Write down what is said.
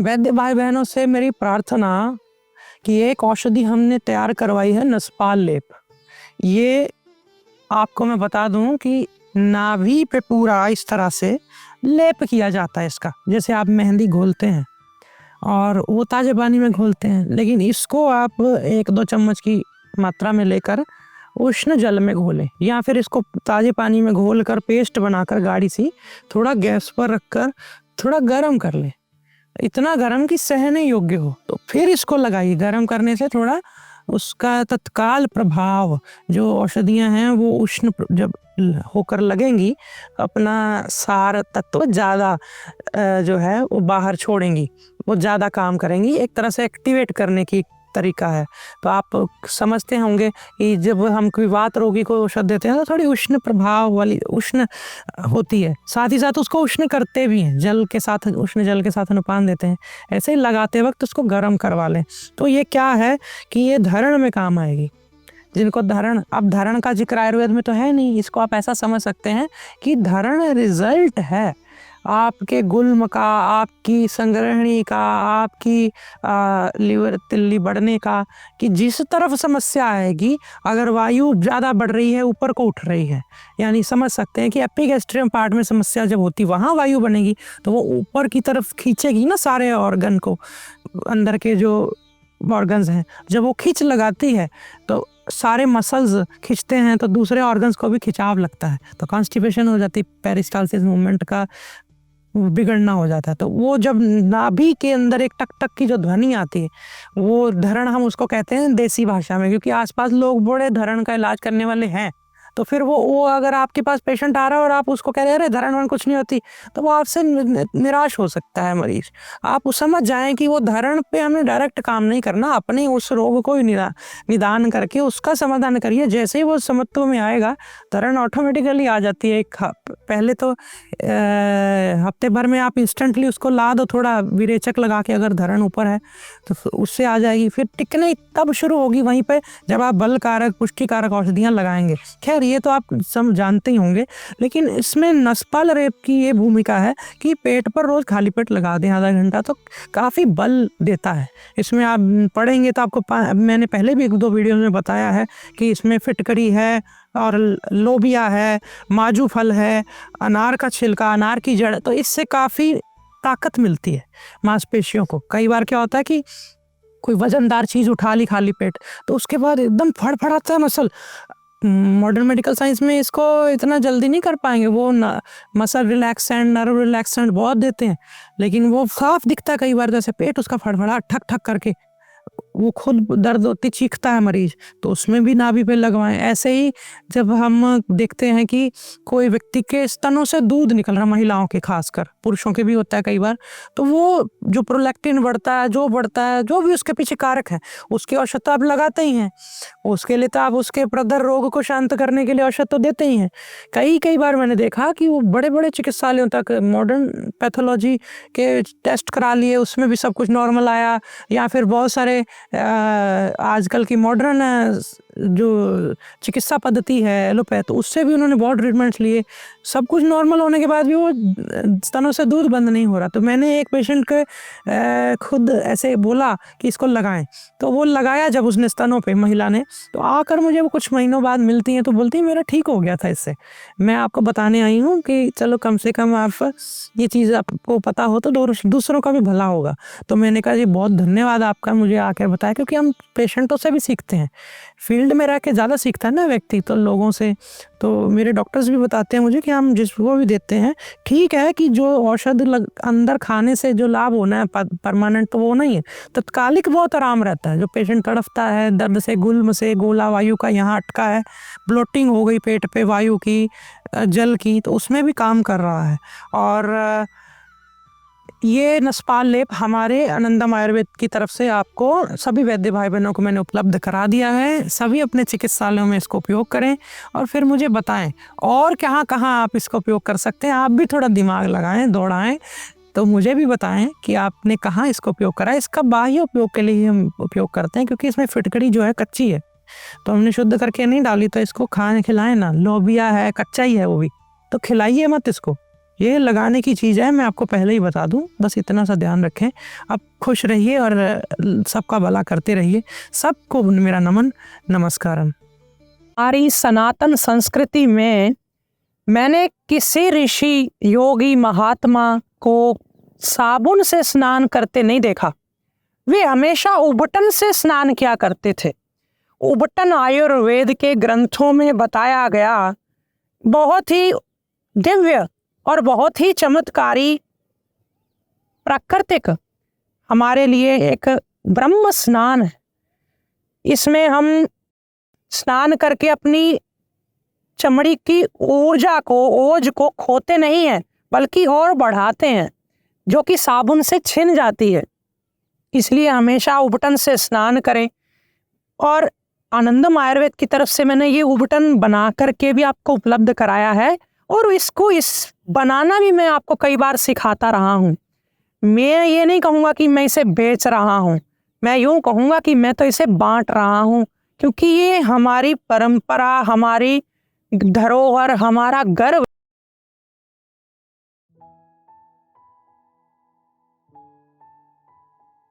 वैद्य भाई बहनों से मेरी प्रार्थना कि एक औषधि हमने तैयार करवाई है नसपाल लेप। ये आपको मैं बता दूं कि नाभि पे पूरा इस तरह से लेप किया जाता है इसका, जैसे आप मेहंदी घोलते हैं और वो ताजे पानी में घोलते हैं, लेकिन इसको आप 1-2 चम्मच की मात्रा में लेकर उष्ण जल में घोलें, या फिर इसको ताजे पानी में घोल कर पेस्ट बनाकर गाढ़ी सी थोड़ा गैस पर रखकर थोड़ा गर्म कर लें, इतना गर्म कि सहने योग्य हो, तो फिर इसको लगाइए। गर्म करने से थोड़ा उसका तत्काल प्रभाव, जो औषधियां हैं वो उष्ण जब होकर लगेंगी, अपना सार तत्व ज़्यादा जो है वो बाहर छोड़ेंगी, वो ज़्यादा काम करेंगी, एक तरह से एक्टिवेट करने की तरीका है। तो आप समझते होंगे कि जब हम कोई वात रोगी को औषध देते हैं तो थोड़ी उष्ण प्रभाव वाली उष्ण होती है, साथ ही साथ उसको उष्ण करते भी हैं, जल के साथ, उष्ण जल के साथ अनुपान देते हैं। ऐसे ही लगाते वक्त उसको गर्म करवा लें। तो ये क्या है कि ये धरण में काम आएगी। जिनको धरण, अब धरण का जिक्र आयुर्वेद में तो है नहीं, इसको आप ऐसा समझ सकते हैं कि धरण रिजल्ट है आपके गुल्म का, आपकी संग्रहणी का, आपकी लीवर तिल्ली बढ़ने का, कि जिस तरफ समस्या आएगी, अगर वायु ज़्यादा बढ़ रही है, ऊपर को उठ रही है, यानी समझ सकते हैं कि एपिगैस्ट्रियम पार्ट में समस्या जब होती, वहाँ वायु बनेगी तो वो ऊपर की तरफ खींचेगी ना सारे ऑर्गन को, अंदर के जो ऑर्गन्स हैं, जब वो खींच लगाती है तो सारे मसल्स खींचते हैं तो दूसरे ऑर्गन्स को भी खिंचाव लगता है, तो कॉन्स्टिपेशन हो जाती है, पेरिस्टालसिस मूवमेंट का बिगड़ना हो जाता है। तो वो जब नाभि के अंदर एक टक टक की जो ध्वनि आती है, वो धरण हम उसको कहते हैं देसी भाषा में, क्योंकि आसपास लोग बड़े धरण का इलाज करने वाले हैं। तो फिर वो अगर आपके पास पेशेंट आ रहा है और आप उसको कह रहे हैं अरे धरण वरण कुछ नहीं होती, तो वो आपसे निराश हो सकता है मरीज। आप समझ जाएं कि वो धरण पे हमें डायरेक्ट काम नहीं करना, अपने उस रोग को निदान करके उसका समाधान करिए। जैसे ही वो समत्व में आएगा, धरण ऑटोमेटिकली आ जाती है। पहले तो हफ्ते भर में आप इंस्टेंटली उसको ला दो, थोड़ा विरेचक लगा के, अगर धरण ऊपर है तो उससे आ जाएगी। फिर टिकने तब शुरू होगी वहीं पे जब आप बल कारक, पुष्टि कारक औषधियाँ लगाएंगे। खैर ये तो आप सब जानते ही होंगे, लेकिन इसमें नसपाल रेप की ये भूमिका है कि पेट पर रोज खाली पेट लगा दें आधा घंटा, तो काफ़ी बल देता है। इसमें आप पढ़ेंगे तो आपको मैंने पहले भी 1-2 वीडियो में बताया है कि इसमें फिटकरी है और लोबिया है, माजू फल है, अनार का छिलका, अनार की जड़, तो इससे काफ़ी ताकत मिलती है मांसपेशियों को। कई बार क्या होता है कि कोई वजनदार चीज़ उठा ली खाली पेट, तो उसके बाद एकदम फड़फड़ाता है मसल। मॉडर्न मेडिकल साइंस में इसको इतना जल्दी नहीं कर पाएंगे, वो मसल रिलैक्सेंट, नर्व रिलैक्सेंट बहुत देते हैं, लेकिन वो साफ दिखता है कई बार, जैसे पेट उसका फड़फड़ा ठक ठक करके, वो खुद दर्द होती, चीखता है मरीज, तो उसमें भी नाभि पे लगवाएं। ऐसे ही जब हम देखते हैं कि कोई व्यक्ति के स्तनों से दूध निकल रहा, महिलाओं के खासकर, पुरुषों के भी होता है कई बार, तो वो जो प्रोलैक्टिन बढ़ता है, जो बढ़ता है, जो भी उसके पीछे कारक है, उसकी औषध तो आप लगाते ही हैं। उसके लिए तो आप उसके प्रदर रोग को शांत करने के लिए औषध तो देते ही हैं। कई बार मैंने देखा कि वो बड़े बड़े चिकित्सालयों तक मॉडर्न पैथोलॉजी के टेस्ट करा लिए, उसमें भी सब कुछ नॉर्मल आया, या फिर बहुत सारे आजकल की मॉडर्न जो चिकित्सा पद्धति है एलोपैथ, उससे भी उन्होंने बहुत ट्रीटमेंट्स लिए, सब कुछ नॉर्मल होने के बाद भी वो स्तनों से दूध बंद नहीं हो रहा। तो मैंने एक पेशेंट के खुद ऐसे बोला कि इसको लगाएं, तो वो लगाया जब उसने स्तनों पे, महिला ने, तो आकर मुझे वो कुछ महीनों बाद मिलती हैं तो बोलती है मेरा ठीक हो गया था इससे। मैं आपको बताने आई हूँ कि चलो कम से कम आप ये चीज़ आपको पता हो तो दूसरों का भी भला होगा। तो मैंने कहा जी बहुत धन्यवाद आपका, मुझे आकर बताया, क्योंकि हम पेशेंटों से भी सीखते हैं, फील्ड में रह के ज़्यादा सीखता है ना व्यक्ति, तो लोगों से। तो मेरे डॉक्टर्स भी बताते हैं मुझे कि हम जिसको भी देते हैं, ठीक है कि जो औषध अंदर खाने से जो लाभ होना है परमानेंट, तो वो नहीं है, तत्कालिक बहुत आराम रहता है। जो पेशेंट तड़फता है दर्द से, गुल्म से, गोला वायु का यहाँ अटका है, ब्लोटिंग हो गई पेट पे वायु की, जल की, तो उसमें भी काम कर रहा है। और ये नसपाल लेप हमारे आनंदम आयुर्वेद की तरफ से आपको सभी वैद्य भाई बहनों को मैंने उपलब्ध करा दिया है। सभी अपने चिकित्सालयों में इसको उपयोग करें और फिर मुझे बताएं और कहाँ कहाँ आप इसका उपयोग कर सकते हैं। आप भी थोड़ा दिमाग लगाएं, दौड़ाएं, तो मुझे भी बताएं कि आपने कहाँ इसका उपयोग करा है। इसका बाह्य उपयोग के लिए हम उपयोग करते हैं, क्योंकि इसमें फिटकड़ी जो है कच्ची है, तो हमने शुद्ध करके नहीं डाली, तो इसको खाने खिलाएं ना। लोबिया है, कच्चा ही है वो भी, तो खिलाइए मत इसको। ये लगाने की चीज़ है, मैं आपको पहले ही बता दूं, बस इतना सा ध्यान रखें। आप खुश रहिए और सबका भला करते रहिए। सबको मेरा नमन नमस्कारम। हमारी सनातन संस्कृति में मैंने किसी ऋषि, योगी, महात्मा को साबुन से स्नान करते नहीं देखा। वे हमेशा उबटन से स्नान किया करते थे। उबटन आयुर्वेद के ग्रंथों में बताया गया बहुत ही दिव्य और बहुत ही चमत्कारी, प्राकृतिक हमारे लिए एक ब्रह्म स्नान है। इसमें हम स्नान करके अपनी चमड़ी की ऊर्जा को, ओज को खोते नहीं हैं, बल्कि और बढ़ाते हैं, जो कि साबुन से छिन जाती है। इसलिए हमेशा उबटन से स्नान करें। और आनंदम आयुर्वेद की तरफ से मैंने ये उबटन बना करके भी आपको उपलब्ध कराया है, और इसको बनाना भी मैं आपको कई बार सिखाता रहा हूँ। मैं ये नहीं कहूँगा कि मैं इसे बेच रहा हूँ, मैं यूँ कहूँगा कि मैं तो इसे बांट रहा हूँ, क्योंकि ये हमारी परंपरा, हमारी धरोहर, हमारा गर्व।